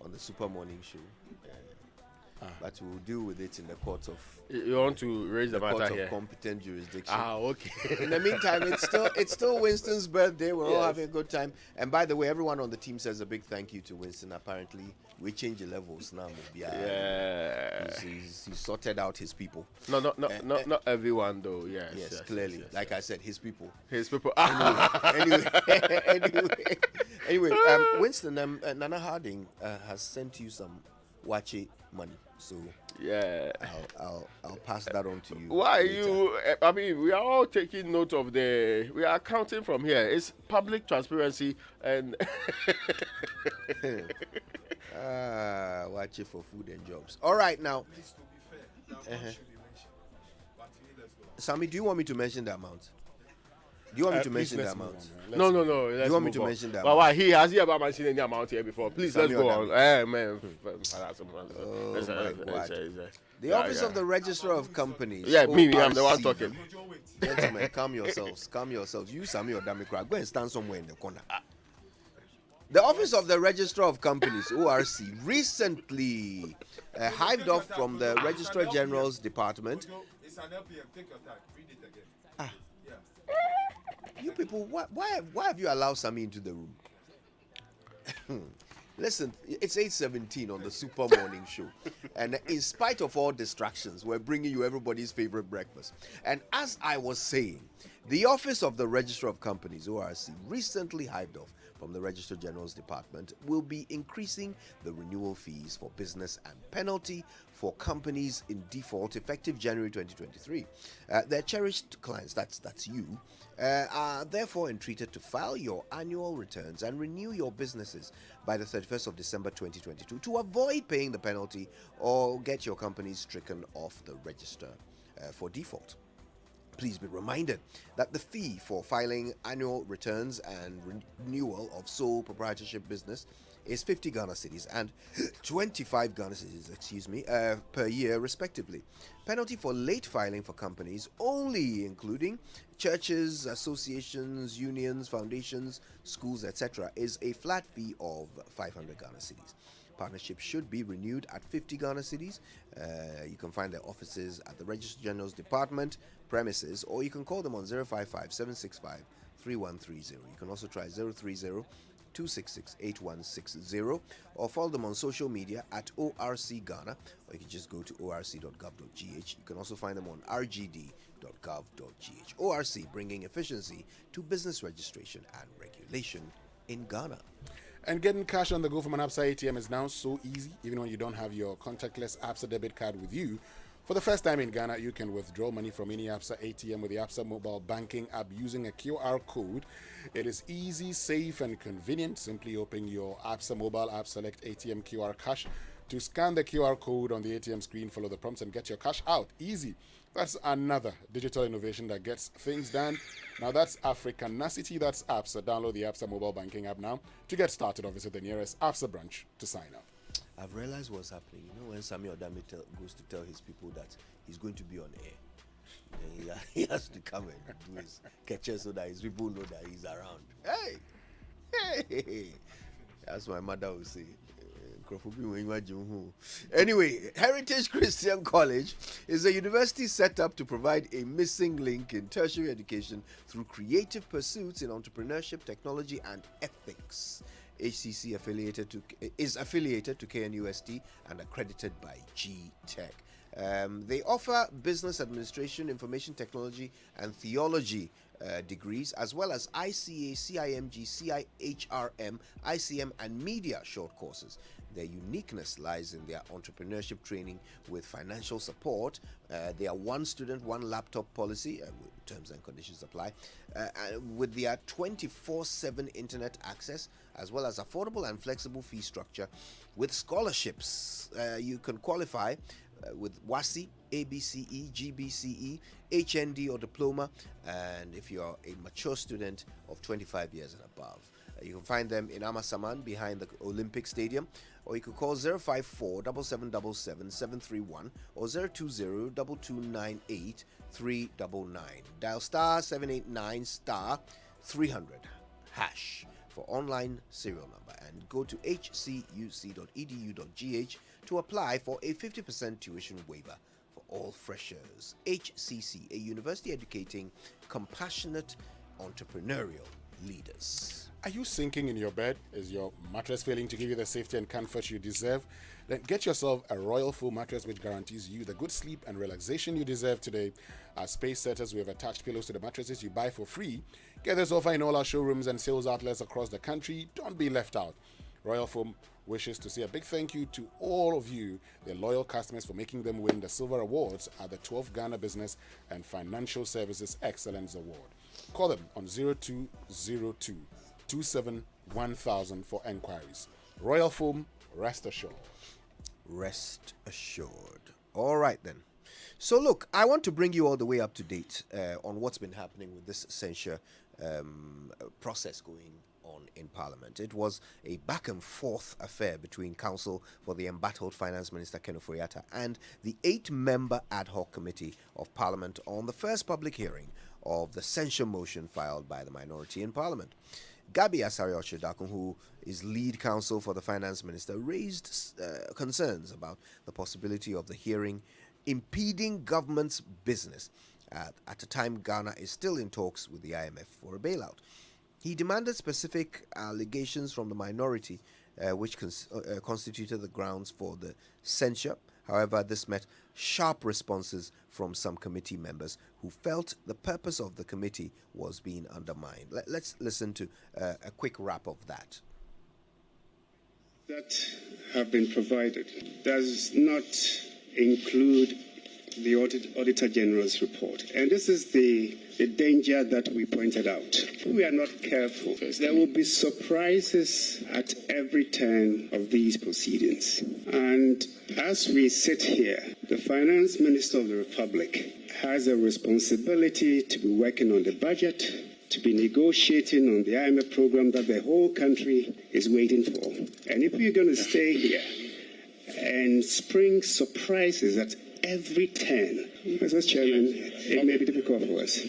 on the Super Morning Show. But we'll deal with it in the court of. You want to raise the matter court here? of competent jurisdiction. Okay. In the meantime, it's still Winston's birthday. We're all having a good time. And by the way, everyone on the team says a big thank you to Winston. Apparently, we change the levels now. Yeah. He's sorted out his people. Not everyone though. Yes, clearly. Like I said, his people. His people. Anyway, Winston, Nana Harding has sent you some wache money. So yeah, I'll pass that on to you. Why later. you? I mean, we are all taking note of we are counting from here. It's public transparency and. Watch it for food and jobs. All right, now. Please, to be fair, that amount should be mentioned. But let's go. Sammy, do you want me to mention the amount? Do you want me to mention the amount? No. Do you want me to mention that? But why? Has he ever mentioned any amount here before? Please, Sammy, let's go on. Man. The Office of the Registrar of Companies. Yeah, me, I'm the one ORC. talking. Gentlemen, calm yourselves. You, Sammy or Damikra, go and stand somewhere in the corner. The Office of the Registrar of Companies, ORC, recently hived off from the Registrar General's Department. It's an LPM. Take your time. Read it again. You people, why have you allowed Sammy into the room? Listen, it's 8:17 on the Super Morning Show. And in spite of all distractions, we're bringing you everybody's favorite breakfast. And as I was saying, the Office of the Registrar of Companies, ORC, recently hived off from the Registrar General's Department, will be increasing the renewal fees for business and penalty for companies in default effective January 2023. Their cherished clients, that's you, are therefore entreated to file your annual returns and renew your businesses by the 31st of December 2022 to avoid paying the penalty or get your companies stricken off the register for default. Please be reminded that the fee for filing annual returns and renewal of sole proprietorship business is 50 Ghana cedis and 25 Ghana cedis, per year, respectively. Penalty for late filing for companies only including churches, associations, unions, foundations, schools, etc., is a flat fee of 500 Ghana cedis. Partnership should be renewed at 50 Ghana cedis. You can find their offices at the Registrar General's Department premises, or you can call them on 055 765 3130. You can also try 030 266 8160, or follow them on social media at ORC Ghana, or you can just go to orc.gov.gh. You can also find them on rgd.gov.gh. ORC, bringing efficiency to business registration and regulation in Ghana. And getting cash on the go from an Absa ATM is now so easy, even when you don't have your contactless Absa debit card with you. For the first time in Ghana, you can withdraw money from any Absa ATM with the Absa mobile banking app using a QR code. It is easy, safe, and convenient. Simply open your Absa mobile app, select ATM QR cash to scan the QR code on the ATM screen, follow the prompts, and get your cash out. Easy. That's another digital innovation that gets things done. Now that's Africanacity, that's Absa. Download the Absa mobile banking app now to get started, or visit the nearest Absa branch to sign up. I've realized what's happening. You know, when Sammy Odami goes to tell his people that he's going to be on air, then he has to come and do his catcher so that his people know that he's around. Hey! That's what my mother would say. Anyway, Heritage Christian College is a university set up to provide a missing link in tertiary education through creative pursuits in entrepreneurship, technology, and ethics. HCC is affiliated to KNUST and accredited by GTech. They offer business administration, information technology, and theology degrees, as well as ICA, CIMG, CIHRM, ICM, and media short courses. Their uniqueness lies in their entrepreneurship training with financial support. Their one student, one laptop policy, terms and conditions apply, with their 24/7 internet access, as well as affordable and flexible fee structure. With scholarships, you can qualify with WASI, ABCE, GBCE, HND, or diploma, and if you're a mature student of 25 years and above. You can find them in Amasaman behind the Olympic Stadium, or you could call 054 7777 731 or 020 2298 399. Dial star 789 star 300 hash for online serial number and go to hcuc.edu.gh to apply for a 50% tuition waiver for all freshers. HCC, a university educating compassionate entrepreneurial leaders. Are you sinking in your bed? Is your mattress failing to give you the safety and comfort you deserve? Then get yourself a Royal Foam mattress which guarantees you the good sleep and relaxation you deserve today. As space setters, we have attached pillows to the mattresses you buy for free. Get this offer in all our showrooms and sales outlets across the country. Don't be left out. Royal Foam wishes to say a big thank you to all of you, their loyal customers, for making them win the Silver Awards at the 12th Ghana Business and Financial Services Excellence Award. Call them on 0202 271000 for enquiries. Royal Foam, rest assured. Rest assured. All right then. So look, I want to bring you all the way up to date on what's been happening with this censure process going on in Parliament. It was a back and forth affair between Counsel for the embattled Finance Minister Ken Ofori-Atta and the 8-member ad hoc committee of Parliament on the first public hearing of the censure motion filed by the minority in Parliament. Gabi Asare-Oshedakun, who is lead counsel for the Finance Minister, raised concerns about the possibility of the hearing impeding government's business at a time Ghana is still in talks with the IMF for a bailout. He demanded specific allegations from the minority, which constituted the grounds for the censure. However, this met sharp responses from some committee members who felt the purpose of the committee was being undermined. Let's listen to a quick wrap of that. That have been provided does not include the Auditor General's report. And this is the danger that we pointed out. If we are not careful, there will be surprises at every turn of these proceedings. And as we sit here, the Finance Minister of the Republic has a responsibility to be working on the budget, to be negotiating on the IMF program that the whole country is waiting for. And if we're going to stay here and spring surprises at every turn, Mr. Chairman, it may be difficult for us.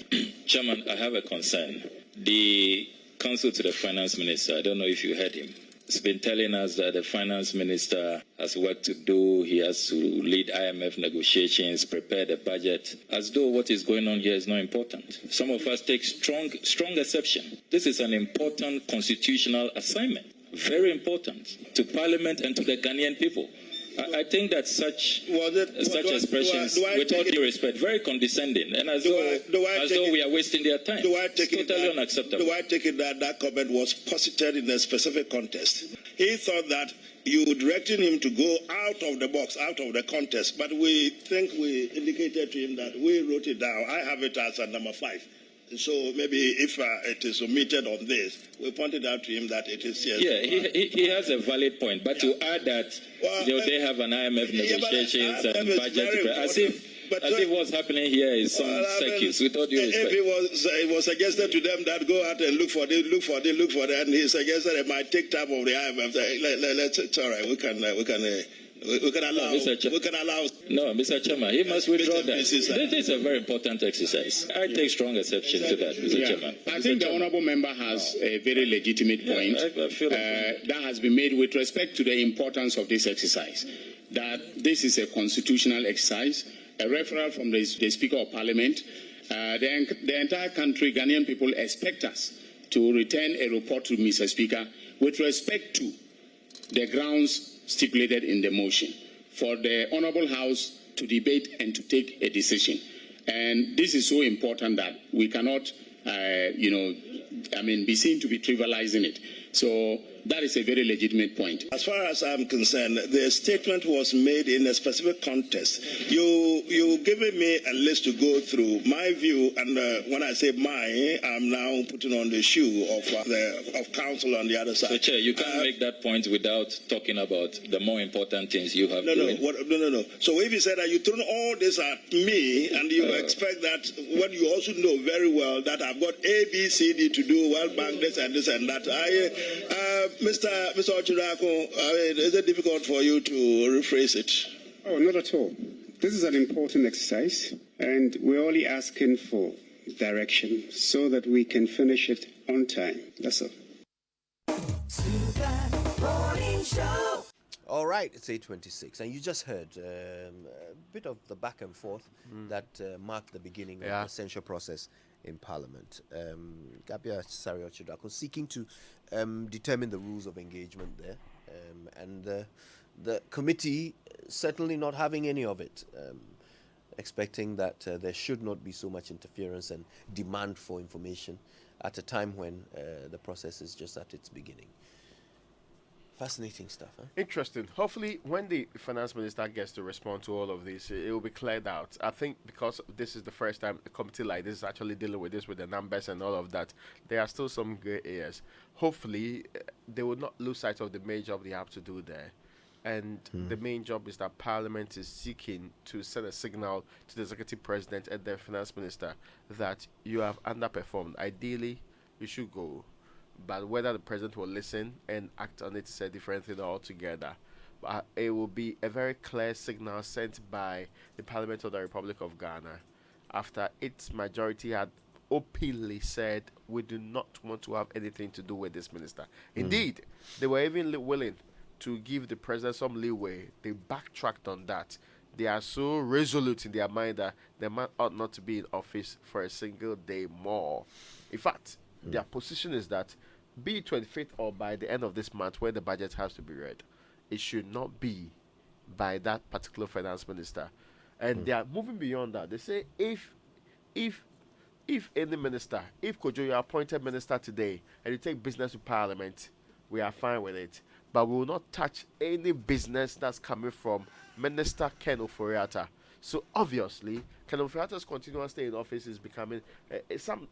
Chairman, I have a concern. The counsel to the Finance Minister, I don't know if you heard him, has been telling us that the Finance Minister has work to do. He has to lead IMF negotiations, prepare the budget, as though what is going on here is not important. Some of us take strong exception. This is an important constitutional assignment, very important to Parliament and to the Ghanaian people. I think that such expressions, with all due respect, very condescending, and as though we are wasting their time. It's totally unacceptable. Do I take it that that comment was posited in a specific context? He thought that you directed him to go out of the box, out of the contest, but we think we indicated to him that we wrote it down. I have it as a number 5. So maybe if it is omitted on this, we pointed out to him that it is here. Yeah, he has a valid point. But to add that they have an IMF negotiations and budget, as if what's happening here is some circus, with all due respect. If it was suggested to them that go out and look for it, and he suggested it might take time of the IMF. It's all right. We can allow. No, Mr. Chairman, he must withdraw that. This is a very important exercise. I take strong exception to that, Mr. Chairman. I think the honourable member has a very legitimate point that has been made with respect to the importance of this exercise. That this is a constitutional exercise, a referral from the Speaker of Parliament. The entire country, Ghanaian people, expect us to return a report to Mr. Speaker with respect to the grounds stipulated in the motion for the Honourable House to debate and to take a decision. And this is so important that we cannot, be seen to be trivializing it. So that is a very legitimate point. As far as I'm concerned, the statement was made in a specific context. You giving me a list to go through. My view, and when I say mine, I'm now putting on the shoe of counsel on the other side. So, Chair, you can't make that point without talking about the more important things you have doing. No. So if you said that you throw all this at me, and you expect that when you also know very well that I've got A, B, C, D to do, World Bank, this and that, Mr. Ochirako, is it difficult for you to rephrase it? Oh, not at all. This is an important exercise, and we're only asking for direction so that we can finish it on time. That's all. All right, it's 8:26, and you just heard a bit of the back and forth that marked the beginning of the censure process in Parliament. Gabia Sariochidako seeking to determine the rules of engagement there, and the committee certainly not having any of it, expecting that there should not be so much interference and demand for information at a time when the process is just at its beginning. Fascinating stuff, huh? Interesting. Hopefully, when the finance minister gets to respond to all of this, it will be cleared out. I think because this is the first time a committee like this is actually dealing with this, with the numbers and all of that, there are still some gray areas. Hopefully, they will not lose sight of the main job they have to do there. And the main job is that Parliament is seeking to send a signal to the executive president and the finance minister that you have underperformed. Ideally, you should go. But whether the president will listen and act on it is a different thing altogether. But it will be a very clear signal sent by the Parliament of the Republic of Ghana after its majority had openly said, we do not want to have anything to do with this minister. Indeed, they were even willing to give the president some leeway. They backtracked on that. They are so resolute in their mind that the man ought not to be in office for a single day more. In fact, their position is that be it 25th or by the end of this month when the budget has to be read, it should not be by that particular finance minister. And they are moving beyond that. They say if any minister, if Kojo, you are appointed minister today and you take business to Parliament, we are fine with it. But we will not touch any business that's coming from Minister Ken Ofori-Atta. So obviously, Ken Ofori-Atta's continuous stay in office is becoming something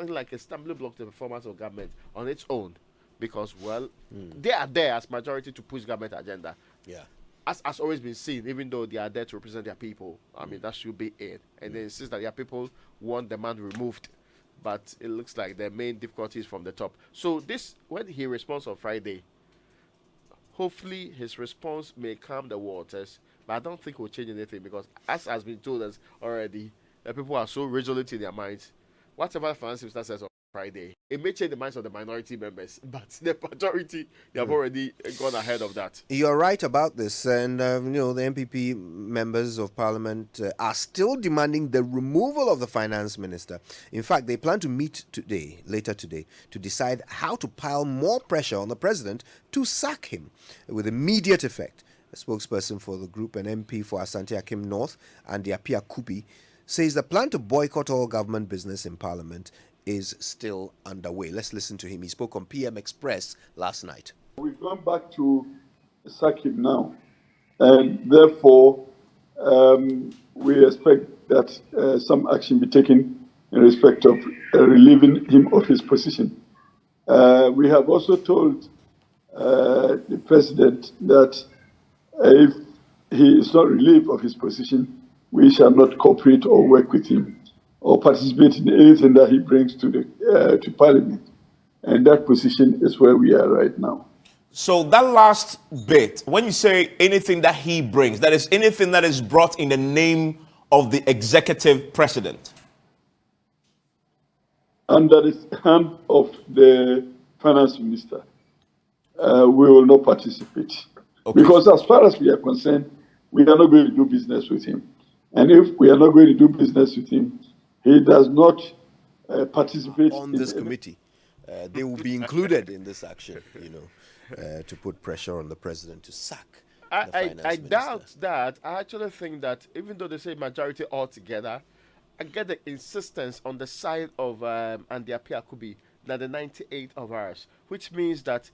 like a stumbling block to the performance of government on its own, because they are there as majority to push government agenda. Yeah, as has always been seen. Even though they are there to represent their people, I mean that should be it. And they insist that their people want the man removed, but it looks like the main difficulty is from the top. So this, when he responds on Friday, hopefully his response may calm the waters. But I don't think it will change anything, because as has been told us already, the people are so resolute in their minds. Whatever the finance minister says on Friday, it may change the minds of the minority members, but the majority, they have already gone ahead of that. You're right about this, and the MPP members of Parliament are still demanding the removal of the finance minister. In fact, they plan to meet later today, to decide how to pile more pressure on the president to sack him with immediate effect. A spokesperson for the group, an MP for Asante Akim North, and the Apia Kupi, says the plan to boycott all government business in Parliament is still underway. Let's listen to him. He spoke on PM Express last night. We've gone back to sack him now, and therefore we expect that some action be taken in respect of relieving him of his position. We have also told the president that if he is not relieved of his position, we shall not cooperate or work with him or participate in anything that he brings to to Parliament. And that position is where we are right now. So that last bit, when you say anything that he brings, that is anything that is brought in the name of the executive president? Under the hand of the finance minister, we will not participate. Okay. Because as far as we are concerned, we are not going to do business with him. And if we are not going to do business with him, he does not participate on this committee. They will be included in this action, to put pressure on the president to sack the finance minister. I doubt that. I actually think that even though they say majority altogether, I get the insistence on the side of Andy Apia Kubi that the 98 of ours, which means that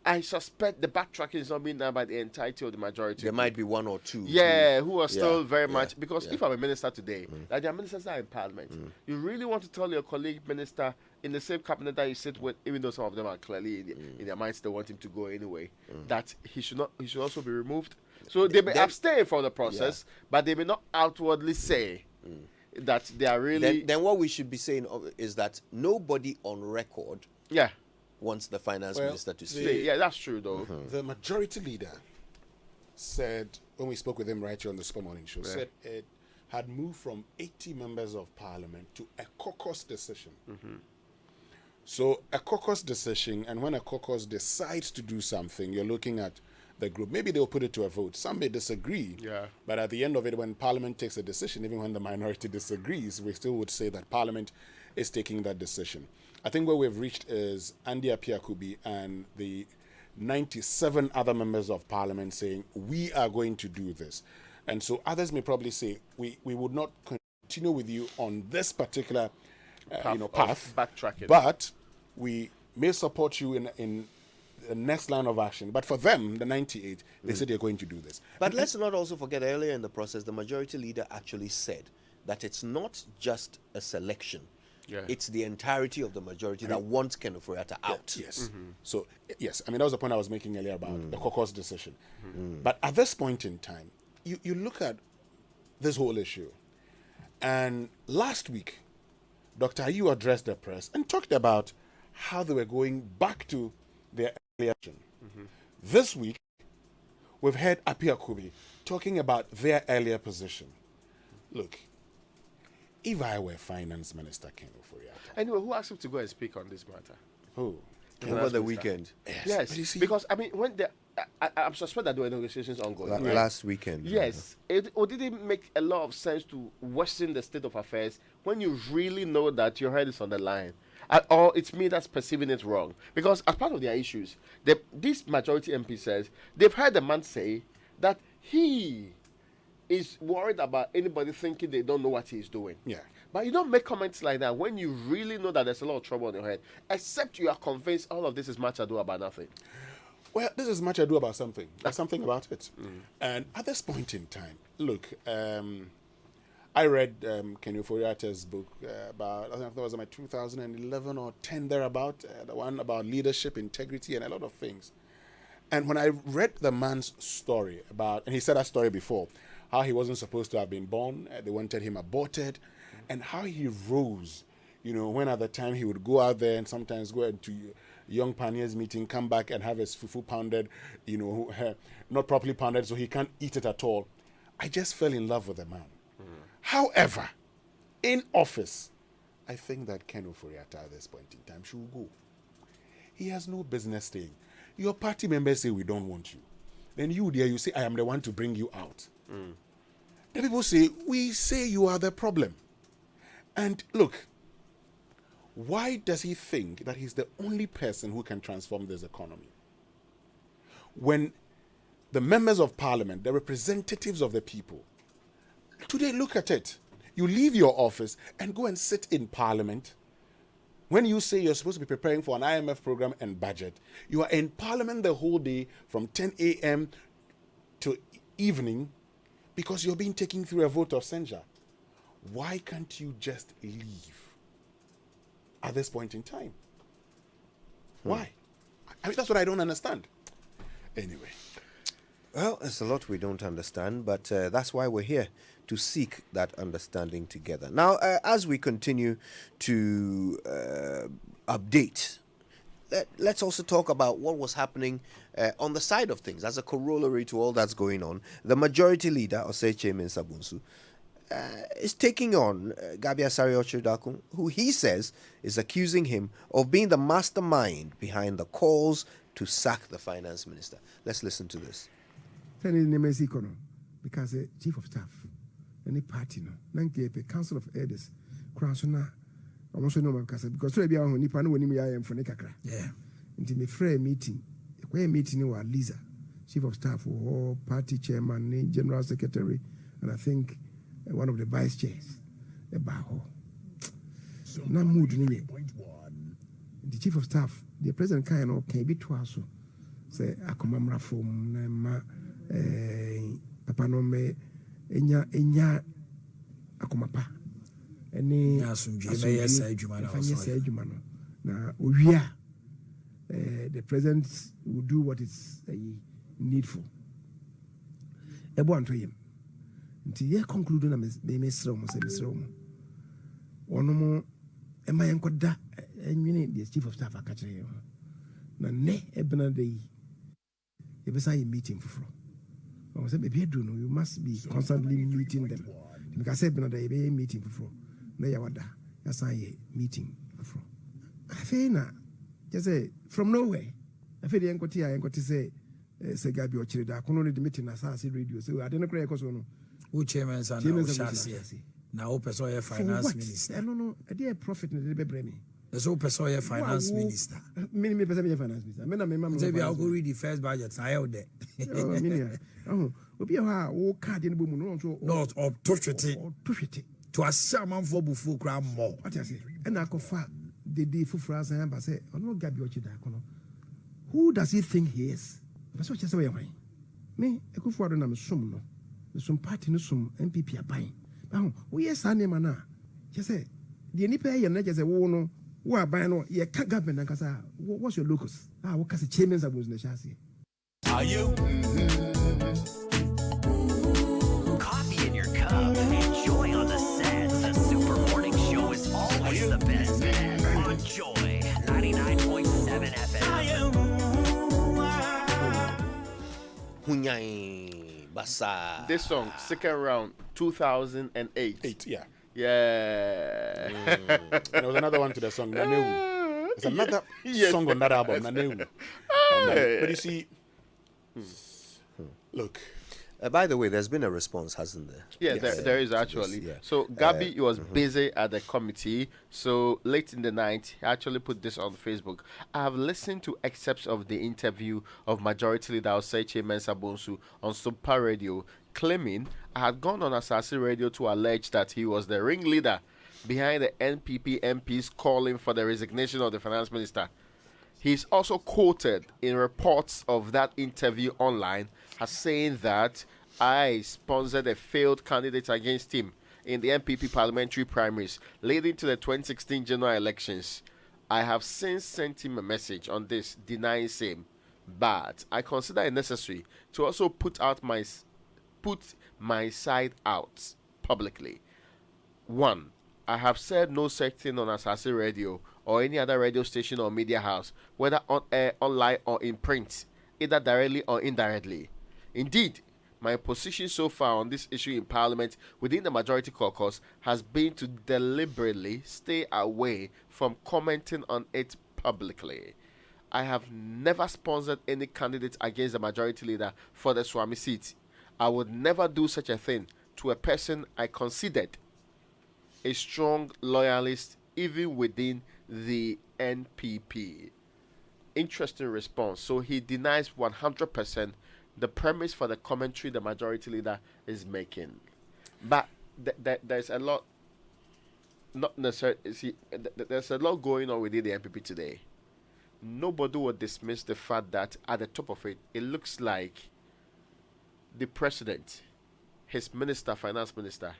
I suspect the backtracking is not being done by the entirety of the majority. There might be one or two. Who are still very much, because if I'm a minister today, like there are ministers that are in Parliament, you really want to tell your colleague minister in the same cabinet that you sit with, even though some of them are clearly in their minds they want him to go anyway, that he should also be removed. So they may abstain from the process, but they may not outwardly say that they are really. Then what we should be saying is that nobody on record wants the finance minister to stay. Yeah, that's true, though. The majority leader said, when we spoke with him right here on the Super Morning Show, said it had moved from 80 members of Parliament to a caucus decision. So a caucus decision, and when a caucus decides to do something, you're looking at the group. Maybe they'll put it to a vote. Some may disagree. Yeah. But at the end of it, when Parliament takes a decision, even when the minority disagrees, we still would say that Parliament is taking that decision. I think where we've reached is Andy Apiakubi and the 97 other members of Parliament saying, we are going to do this. And so others may probably say, we would not continue with you on this particular path, backtracking. but we may support you in the next line of action. But for them, the 98, they said they're going to do this. But let's not also forget, earlier in the process, the majority leader actually said that it's not just a selection. Yeah. It's the entirety of the majority that wants Ken Ofori-Atta out. Yes. So, yes, I mean, that was the point I was making earlier about the caucus decision. But at this point in time, you look at this whole issue. And last week, Dr. Ayu addressed the press and talked about how they were going back to their earlier action. This week, we've heard Apiakubi talking about their earlier position. Look, if I were Finance Minister Ken Ofori-Atta. Anyway, who asked him to go and speak on this matter? Who? Over the weekend. Yes, But you see- because I mean, when I'm suspect that there were negotiations ongoing. right? Last weekend. Yes, or did it make a lot of sense to worsen the state of affairs when you really know that your head is on the line? Or it's me that's perceiving it wrong? Because as part of their issues, this majority MP says they've heard the man say that he is worried about anybody thinking they don't know what he's doing. Yeah. But you don't make comments like that when you really know that there's a lot of trouble on your head, except you are convinced all of this is much ado about nothing. Well, this is much ado about something. There's something about it. And at this point in time, look, I read Ken Ofori-Atta's book about, I think it was about 2011 or 10 thereabout, the one about leadership, integrity, and a lot of things. And when I read the man's story about, and he said that story before, how he wasn't supposed to have been born, they wanted him aborted, and how he rose, when at the time he would go out there and sometimes go into young pioneers meeting, come back and have his fufu pounded, not properly pounded, so he can't eat it at all. I just fell in love with the man. However, in office, I think that Ken Ofori-Atta at this point in time should go. He has no business staying. Your party members say we don't want you. Then you say, I am the one to bring you out. The people say, we say you are the problem. And look, why does he think that he's the only person who can transform this economy? When the members of parliament, the representatives of the people, today look at it. You leave your office and go and sit in parliament. When you say you're supposed to be preparing for an IMF program and budget, you are in parliament the whole day from 10 a.m. to evening because you're being taken through a vote of censure. Why can't you just leave at this point in time? Why? I mean, that's what I don't understand. Anyway. Well, there's a lot we don't understand, but that's why we're here, to seek that understanding together. Now, as we continue to update, let's also talk about what was happening on the side of things as a corollary to all that's going on. The majority leader, Oseche Mensah-Bonsu, is taking on Gabi Asare-Ochodakun, who he says is accusing him of being the mastermind behind the calls to sack the finance minister. Let's listen to this. Because the chief of staff, any party, no, council of elders, Krasuna, I want to know because we are only pan when I am for Nekakra. Yeah. Into me free meeting, a meeting with Lisa, chief of staff, or party chairman, general secretary, and I think one of the vice chairs, a Baho. Now, mood, the chief of staff, the president can be twice. Say, I come from Papa no me enya akomapa eni asumdwe na owia the president will do what is needful ebo anto yem nti ye conclude na me mesrew mo se mesrew mo ono mo ema yenkoda enwene the chief of staff akachire na ne ebena dey ebesa ye meeting for I said, you must be constantly meeting them. Because I said, a meeting before. No, Yawada. That's a meeting before. I feel just say from nowhere. I feel the Enkoti say sɛ Gabi ɔkyerɛ da kono no de meeting na saa radio so ade no kora yɛkɔ so no Who chairman sana Oshasi? Now, Opesoya finance minister. No, a dear profit in the Bremi. The so Pesoya finance minister. Many percent finance minister. Maybe I'll go read the first budget. I held that. Oh, be a whole card in the boom. Not of Tushiti. To a shaman for Bufu Gram more. What I say, and I could the day for France and I say, oh no, Gabi Ochidakono. Who does he think he is? That's what you say. Me, I could forward on some. Some party no some MPP are buying. Now, we are Sunday mana. Just say, the Nipa, you know, just say, oh no, who are buying, no, you can't government and Casa. What's your locus? What can the chairman's of the chassis? Are you? Coffee in your cup. Enjoy on the set. The Super Morning Show is always the best. On Joy 99.7 FM. Basa. This song, second round, 2008. Yeah. Yeah. And there was another one to the song, Naneu. There's another song on that album, Naneu. But you see, look. By the way, there's been a response, hasn't there? Yeah, there is actually. Yeah. So Gabi was busy at the committee. So late in the night, he actually put this on Facebook. I have listened to excerpts of the interview of Majority Leader Oseche Mensah Bonsu on Super Radio, claiming I had gone on Asasi Radio to allege that he was the ringleader behind the NPP MPs calling for the resignation of the finance minister. He's also quoted in reports of that interview online as saying that I sponsored a failed candidate against him in the MPP parliamentary primaries leading to the 2016 general elections. I have since sent him a message on this denying same, but I consider it necessary to also put my side out publicly. 1. I have said no such thing on Asasi Radio or any other radio station or media house, whether on air, online, or in print, either directly or indirectly. Indeed, my position so far on this issue in Parliament within the Majority Caucus has been to deliberately stay away from commenting on it publicly. I have never sponsored any candidate against the Majority Leader for the Swami seat. I would never do such a thing to a person I considered a strong loyalist even within the NPP. Interesting response. So he denies 100% the premise for the commentary the Majority Leader is making. But there's a lot, not necessarily, see, there's a lot going on within the NPP today. Nobody would dismiss the fact that at the top of it, it looks like the president, his minister, finance minister,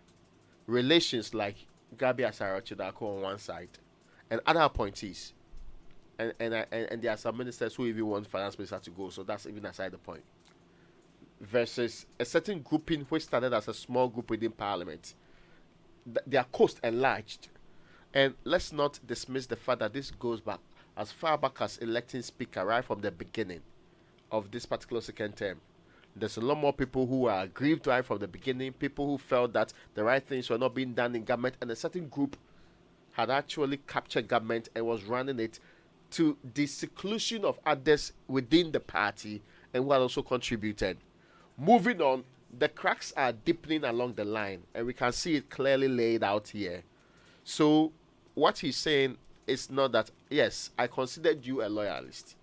relations like Gabi Asaro-Chidako on one side, and other appointees, and there are some ministers who even want finance minister to go, so that's even aside the point. Versus a certain grouping which started as a small group within Parliament. Their coast enlarged, and let's not dismiss the fact that this goes back as far back as electing speaker right from the beginning of this particular second term. There's a lot more people who are aggrieved right from the beginning, people who felt that the right things were not being done in government, and a certain group had actually captured government and was running it to the seclusion of others within the party and who had also contributed. Moving on, the cracks are deepening along the line, and we can see it clearly laid out here. So what he's saying is not that, yes, I considered you a loyalist.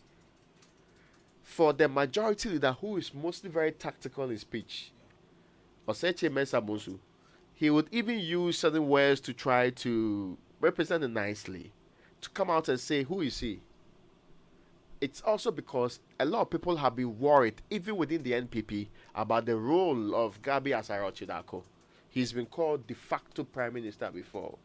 For the Majority Leader, who is mostly very tactical in speech, Oseche Mensah Bonsu, he would even use certain words to try to represent it nicely, to come out and say, who is he? It's also because a lot of people have been worried, even within the NPP, about the role of Gabi Asaro-Chidako. He's been called de facto prime minister before.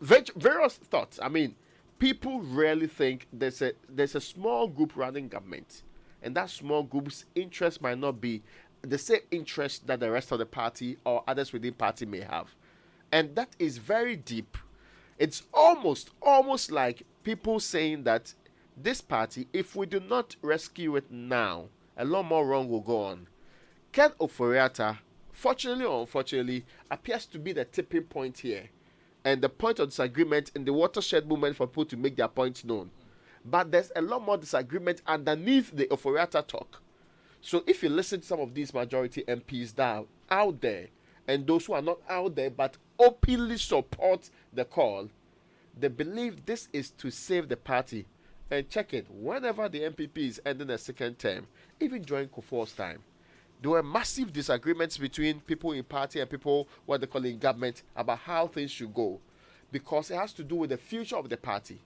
Various thoughts. I mean, people rarely think there's a small group running government, and that small group's interest might not be the same interest that the rest of the party or others within party may have. And that is very deep. It's almost like people saying that this party, if we do not rescue it now, a lot more wrong will go on. Ken Ofori-Atta, fortunately or unfortunately, appears to be the tipping point here, and the point of disagreement in the watershed movement for people to make their points known. But there's a lot more disagreement underneath the Ofori-Atta talk. So if you listen to some of these majority MPs that are out there, and those who are not out there but openly support the call, they believe this is to save the party. And check it, whenever the MPP is ending a second term, even during Kufuor's time, there were massive disagreements between people in party and people, what they call in government, about how things should go. Because it has to do with the future of the party.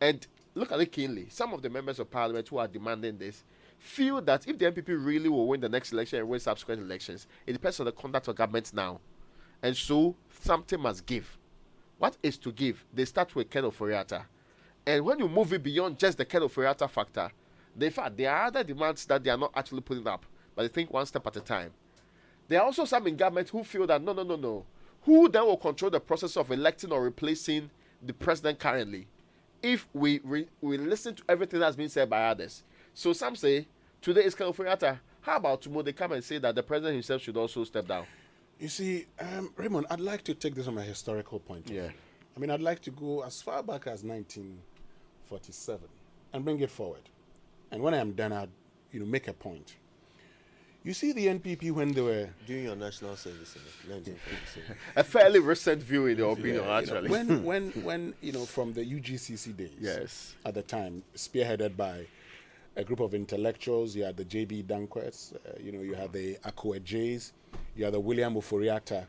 And look at it keenly. Some of the members of parliament who are demanding this feel that if the MPP really will win the next election and win subsequent elections, it depends on the conduct of government now. And so something must give. What is to give? They start with Ken Ofori-Atta. And when you move it beyond just the Ken Ofori-Atta factor, in fact, there are other demands that they are not actually putting up, but they think one step at a time. There are also some in government who feel that no. Who then will control the process of electing or replacing the president currently if we listen to everything that's been said by others? So some say today is Ken Ofori-Atta. How about tomorrow they come and say that the president himself should also step down? You see, Raymond, I'd like to take this from a historical point of view. I mean, I'd like to go as far back as 1947 and bring it forward. And when I'm done, I'd make a point. You see, the NPP, when they were doing your national service in 1947, a fairly recent view in your opinion, actually. When from the UGCC days, yes, at the time, spearheaded by a group of intellectuals, you had the J.B. Danquets, you had the Akua Jays, you had the William Ofori-Atta.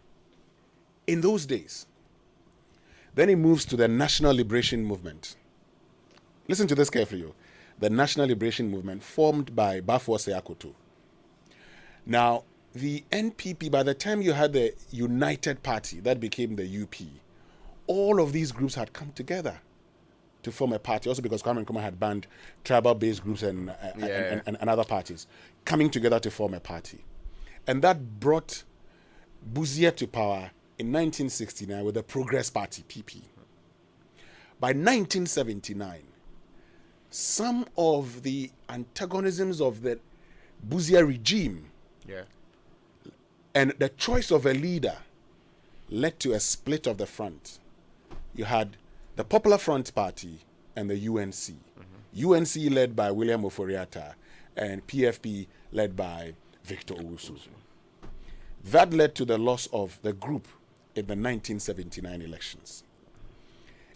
In those days, then it moves to the National Liberation Movement. Listen to this carefully. The National Liberation Movement, formed by Bafo Akoto. Now, the NPP, by the time you had the United Party, that became the UP, all of these groups had come together to form a party, also because Kwame Nkrumah had banned tribal-based groups and other parties, coming together to form a party. And that brought Busia to power in 1969 with the Progress Party, PP. By 1979, some of the antagonisms of the Busia regime and the choice of a leader led to a split of the front. You had the Popular Front Party and the UNC. UNC led by William Ofori-Atta and PFP led by Victor Owusu. That led to the loss of the group in the 1979 elections.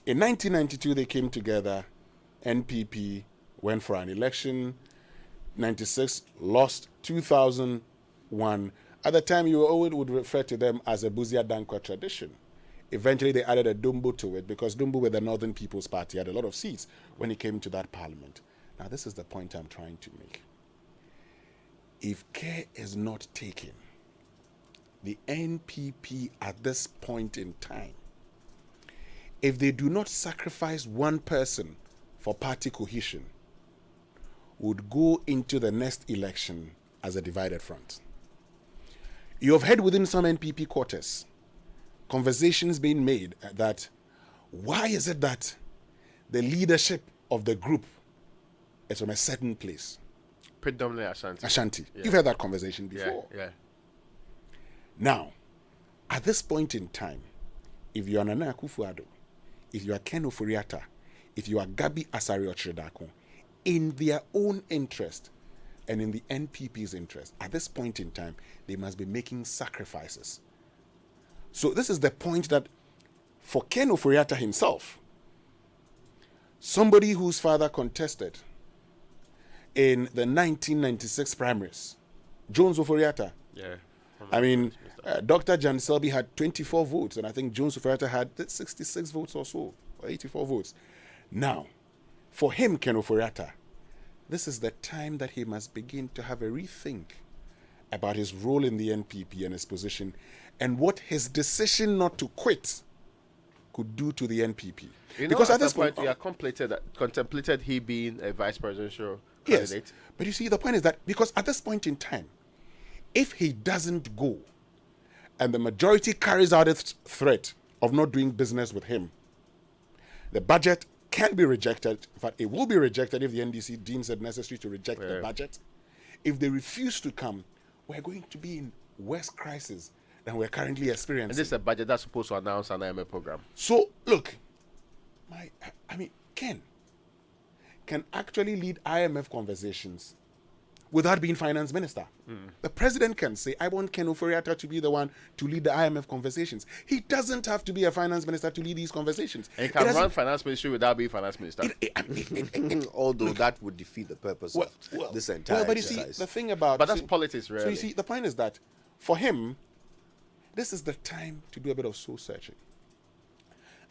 In 1992, they came together. NPP went for an election. 96, lost. 2001. At the time, you always would refer to them as a Busia Dankwa tradition. Eventually, they added a Dumbo to it because Dumbo, with the Northern People's Party, had a lot of seats when he came to that parliament. Now, this is the point I'm trying to make. If care is not taken, the NPP at this point in time, if they do not sacrifice one person for party cohesion, would go into the next election as a divided front. You have heard within some NPP quarters conversations being made that why is it that the leadership of the group is from a certain place? Predominantly Ashanti. Ashanti. Yeah. You've heard that conversation before. Yeah. Now, at this point in time, if you are Nana Akufo-Addo, if you are Ken Ofori-Atta, if you are Gabi Asare-Otchere-Darko, in their own interest and in the NPP's interest, at this point in time, they must be making sacrifices. So this is the point that for Ken Ofori-Atta himself, somebody whose father contested in the 1996 primaries, Jones Ofori-Atta. Yeah. I mean, Dr. Jan Selby had 24 votes, and I think Jones Ofori-Atta had 66 votes or so, or 84 votes. Now, for him, Ken Ofori-Atta, this is the time that he must begin to have a rethink about his role in the NPP and his position, and what his decision not to quit could do to the NPP. Because at this point, he had contemplated he being a vice presidential candidate. Yes, but you see, the point is that because at this point in time, if he doesn't go, and the majority carries out its threat of not doing business with him, the budget can be rejected. In fact, it will be rejected if the NDC deems it necessary to reject the budget. If they refuse to come, we're going to be in worse crisis than we're currently experiencing. And this is a budget that's supposed to announce an IMF program. So, look, Ken can actually lead IMF conversations without being finance minister. The president can say, I want Ken Ofori-Atta to be the one to lead the IMF conversations. He doesn't have to be a finance minister to lead these conversations. And he can run finance ministry without being finance minister. Although that would defeat the purpose of this entire but you exercise. see, the thing about... But that's politics, really. So you see, the point is that for him, this is the time to do a bit of soul searching.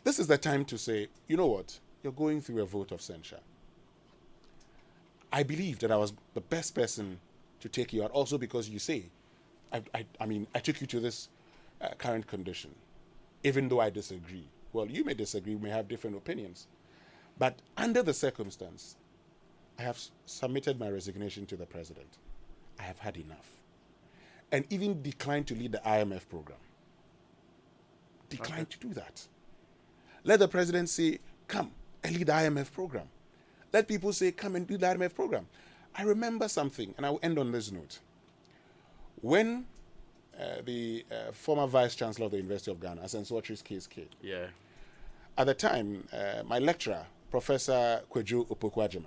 This is the time to say, you know what? You're going through a vote of censure. I believe that I was the best person to take you out, also because you say, I mean, I took you to this current condition, even though I disagree. Well, you may disagree, we may have different opinions. But under the circumstance, I have submitted my resignation to the president. I have had enough. And even declined to lead the IMF program. Declined to do that. Let the president say, come and lead the IMF program. Let people say, come and do the IMF program. I remember something, and I will end on this note. When the former vice chancellor of the University of Ghana, Asen Suatri's case came, at the time, my lecturer, Professor Kwejo Opoku-Agyeman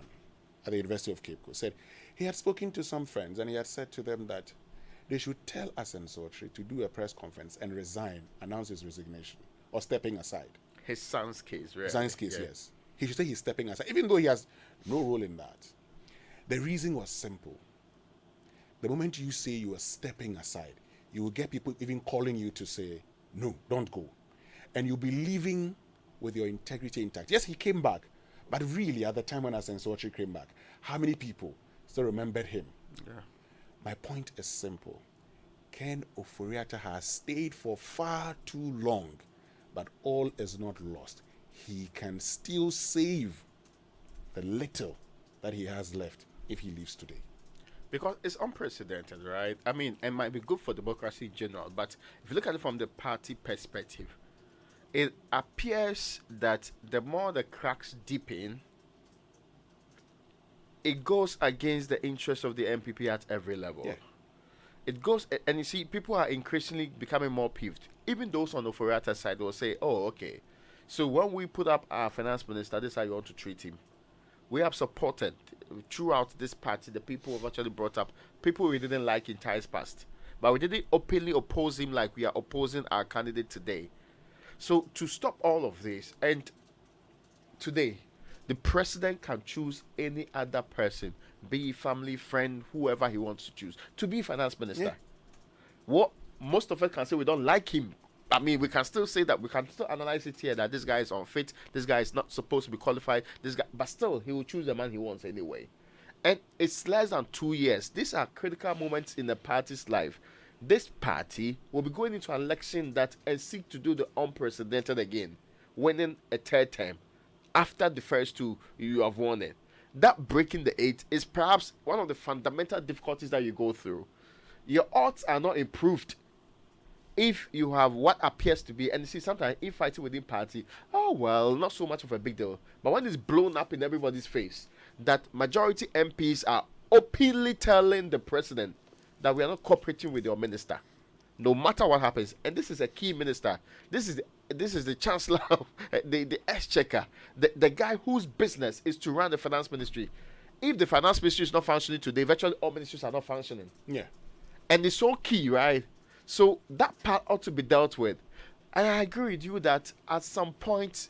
at the University of Cape Coast, said he had spoken to some friends and he had said to them that they should tell Asen Suatri to do a press conference and resign, announce his resignation, or stepping aside. His son's case, right? His son's case, yes. He should say he's stepping aside, even though he has no role in that. The reason was simple. The moment you say you are stepping aside, you will get people even calling you to say, no, don't go. And you'll be leaving with your integrity intact. Yes, he came back, but really at the time when Asen Suatri came back, how many people still remembered him? Yeah. My point is simple. Ken Ofori-Atta has stayed for far too long, but all is not lost. He can still save the little that he has left if he leaves today. Because it's unprecedented, right? I mean, it might be good for democracy in general, but if you look at it from the party perspective, it appears that the more the cracks deepen, it goes against the interests of the MPP at every level. Yeah. It goes, and you see, people are increasingly becoming more peeved. Even those on the Ofori-Atta side will say, oh, okay, so when we put up our finance minister, this is how you want to treat him. We have supported throughout this party the people who have actually brought up people we didn't like in times past, but we didn't openly oppose him like we are opposing our candidate today. So to stop all of this, and today the president can choose any other person, be family, friend, whoever he wants to choose, to be finance minister. Yeah. What most of us can say, we don't like him. I mean, we can still say that, we can still analyze it here, that this guy is unfit, this guy is not supposed to be qualified, this guy, but still, he will choose the man he wants anyway. And it's less than 2 years. These are critical moments in the party's life. This party will be going into an election that and seek to do the unprecedented again, winning a third term. After the first two, you have won it. That breaking the 8 is perhaps one of the fundamental difficulties that you go through. Your odds are not improved if you have what appears to be, and you see sometimes infighting within party, oh well, not so much of a big deal. But when it's blown up in everybody's face, that majority MPs are openly telling the president that we are not cooperating with your minister, no matter what happens. And this is a key minister. This is the chancellor of the exchequer, the guy whose business is to run the finance ministry. If the finance ministry is not functioning today, virtually all ministries are not functioning. Yeah. And it's so key, right? So that part ought to be dealt with. And I agree with you that at some point,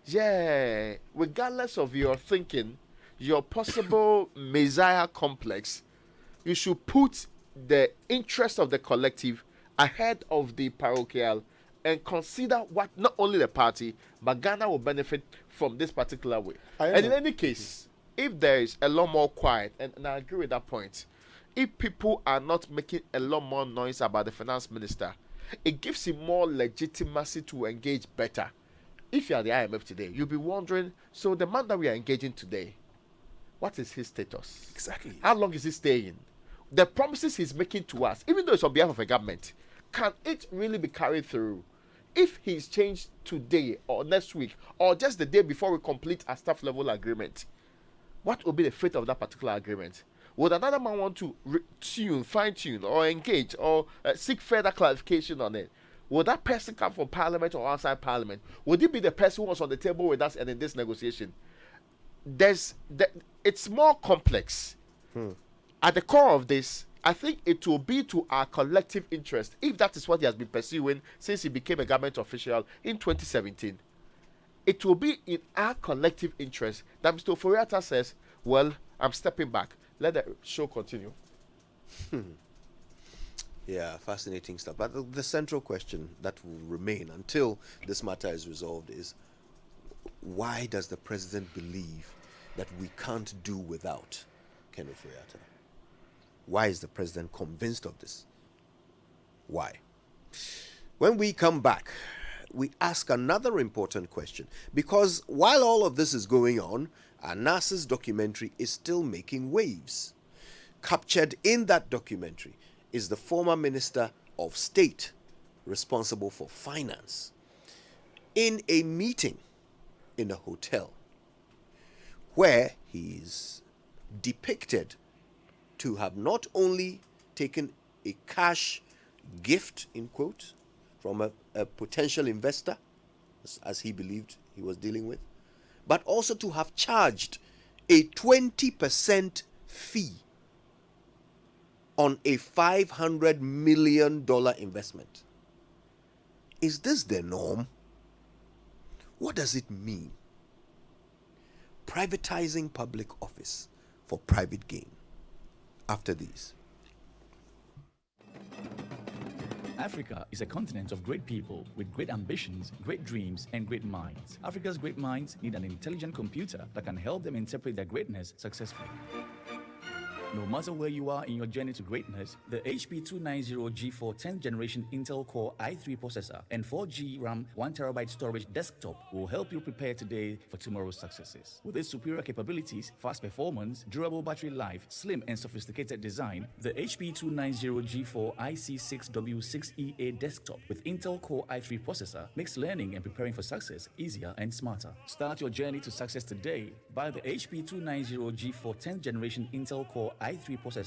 yeah, regardless of your thinking, your possible messiah complex, you should put the interest of the collective ahead of the parochial and consider what not only the party, but Ghana will benefit from this particular way. And in any case, if there is a lot more quiet, and I agree with that point, if people are not making a lot more noise about the finance minister, it gives him more legitimacy to engage better. If you are the IMF today, you'll be wondering, so the man that we are engaging today, what is his status? Exactly. How long is he staying? The promises he's making to us, even though it's on behalf of a government, can it really be carried through? If he's changed today or next week or just the day before we complete a staff level agreement, what will be the fate of that particular agreement? Would another man want to fine-tune, or engage, or seek further clarification on it? Would that person come from Parliament or outside Parliament? Would it be the person who was on the table with us and in this negotiation? It's more complex. at the core of this, I think it will be to our collective interest, if that is what he has been pursuing since he became a government official in 2017. It will be in our collective interest that Mr. Ofori-Atta says, well, I'm stepping back. Let the show continue. Yeah, fascinating stuff. But the central question that will remain until this matter is resolved is, why does the president believe that we can't do without Ken Ofori-Atta? Why is the president convinced of this? Why? When we come back, we ask another important question, because while all of this is going on, NASA's documentary is still making waves. Captured in that documentary is the former Minister of State responsible for finance in a meeting in a hotel where he is depicted to have not only taken a cash gift, in quote, from a potential investor, as he believed he was dealing with, but also to have charged a 20% fee on a $500 million investment. Is this the norm? What does it mean? Privatizing public office for private gain. After these. Africa is a continent of great people with great ambitions, great dreams, and great minds. Africa's great minds need an intelligent computer that can help them interpret their greatness successfully. No matter where you are in your journey to greatness, the HP 290G4 10th generation Intel Core i3 processor and 4G RAM 1TB storage desktop will help you prepare today for tomorrow's successes. With its superior capabilities, fast performance, durable battery life, slim and sophisticated design, the HP 290G4 IC6W6EA desktop with Intel Core i3 processor makes learning and preparing for success easier and smarter. Start your journey to success today. Buy the HP 290G4 10th generation Intel Core i3 processor